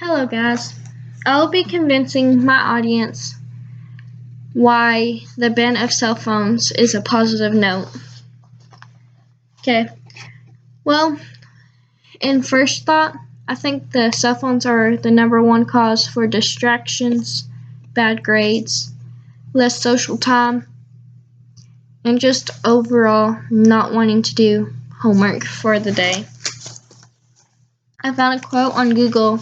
Hello guys, I'll be convincing my audience why the ban of cell phones is a positive note. Okay, well, in first thought, I think the cell phones are the number one cause for distractions, bad grades, less social time, and just overall not wanting to do homework for the day. I found a quote on Google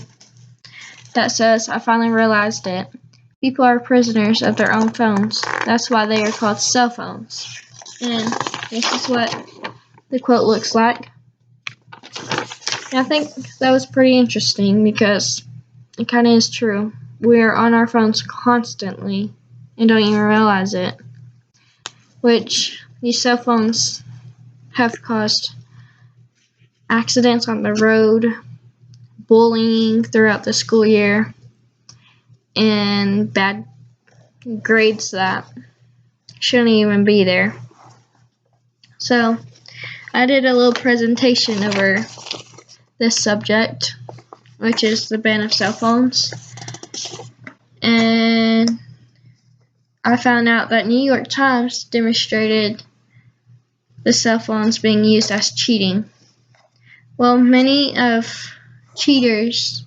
that says, "I finally realized it. People are prisoners of their own phones. That's why they are called cell phones." And this is what the quote looks like. And I think that was pretty interesting because it kind of is true. We are on our phones constantly and don't even realize it, which these cell phones have caused accidents on the road, bullying throughout the school year, and bad grades that shouldn't even be there. So I did a little presentation over this subject, which is the ban of cell phones, and I found out that New York Times demonstrated the cell phones being used as cheating. Well, many of cheaters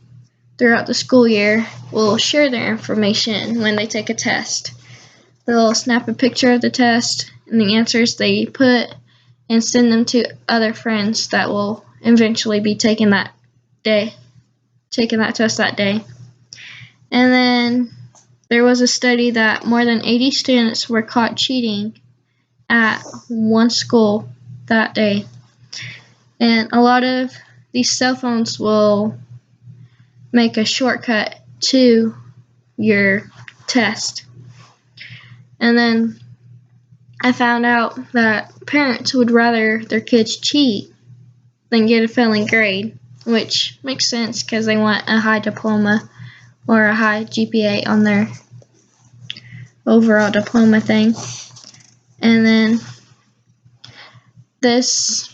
throughout the school year will share their information when they take a test. They'll snap a picture of the test and the answers they put and send them to other friends that will eventually be taking that test that day. And then there was a study that more than 80 students were caught cheating at one school that day. And a lot of these cell phones will make a shortcut to your test. And then I found out that parents would rather their kids cheat than get a failing grade, which makes sense because they want a high diploma or a high GPA on their overall diploma thing. And then this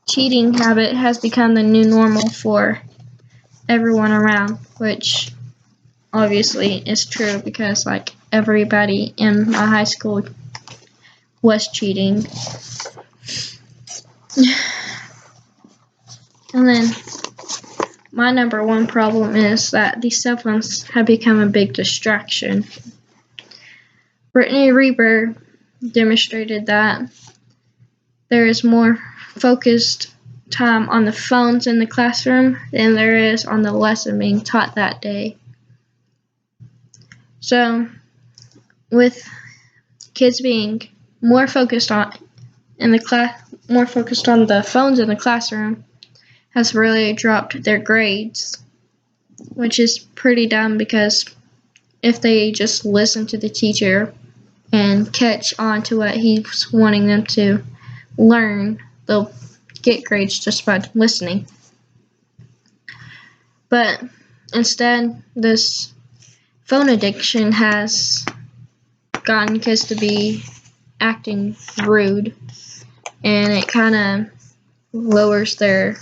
cheating habit has become the new normal for everyone around, which obviously is true because like everybody in my high school was cheating. And then my number one problem is that these cell phones have become a big distraction. Brittany Reber demonstrated that there is more focused time on the phones in the classroom than there is on the lesson being taught that day. So, with kids being more focused on the phones in the classroom, has really dropped their grades, which is pretty dumb because if they just listen to the teacher and catch on to what he's wanting them to learn, they'll get grades just by listening. But instead, this phone addiction has gotten kids to be acting rude, and it kind of lowers their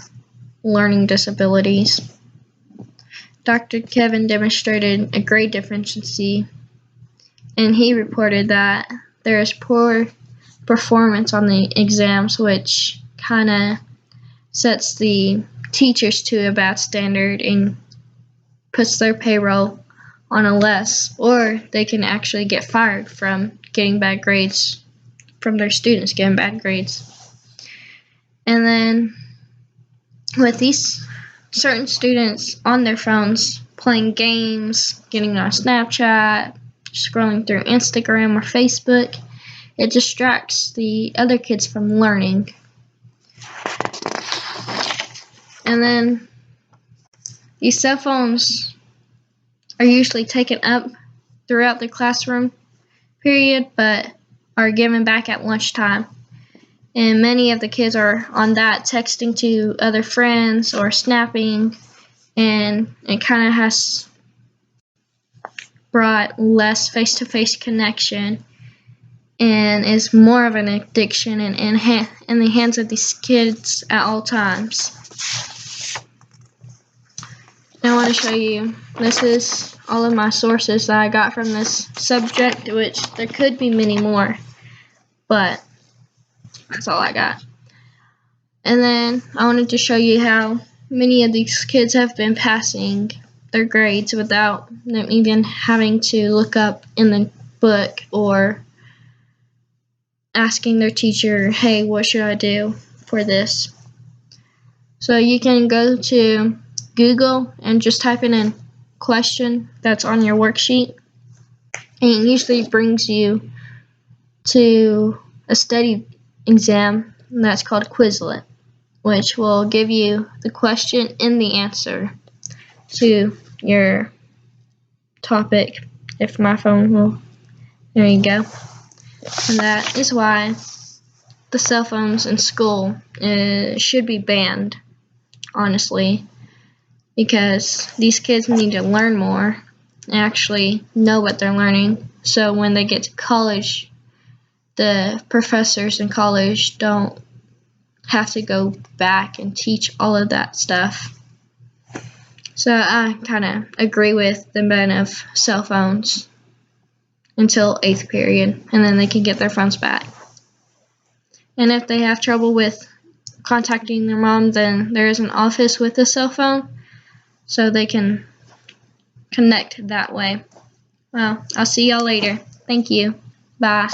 learning disabilities. Dr. Kevin demonstrated a grade deficiency, and he reported that there is poor performance on the exams, which kind of sets the teachers to a bad standard and puts their payroll on a less, or they can actually get fired from getting bad grades, from their students getting bad grades. And then with these certain students on their phones playing games, getting on Snapchat, scrolling through Instagram or Facebook, it distracts the other kids from learning. And then these cell phones are usually taken up throughout the classroom period, but are given back at lunchtime. And many of the kids are on that texting to other friends or snapping, and it kind of has brought less face-to-face connection and is more of an addiction and in the hands of these kids at all times. Now want to show you, this is all of my sources that I got from this subject, which there could be many more, but that's all I got. And then I wanted to show you how many of these kids have been passing their grades without them even having to look up in the book or asking their teacher, hey, what should I do for this? So you can go to Google and just type in question that's on your worksheet, and it usually brings you to a study exam that's called Quizlet, which will give you the question and the answer to your topic. If my phone will, there you go. And that is why the cell phones in school should be banned, honestly, because these kids need to learn more and actually know what they're learning, so when they get to college, the professors in college don't have to go back and teach all of that stuff. So I kind of agree with the ban of cell phones until 8th period, and then they can get their phones back. And if they have trouble with contacting their mom, then there is an office with a cell phone, so they can connect that way. Well, I'll see y'all later. Thank you. Bye.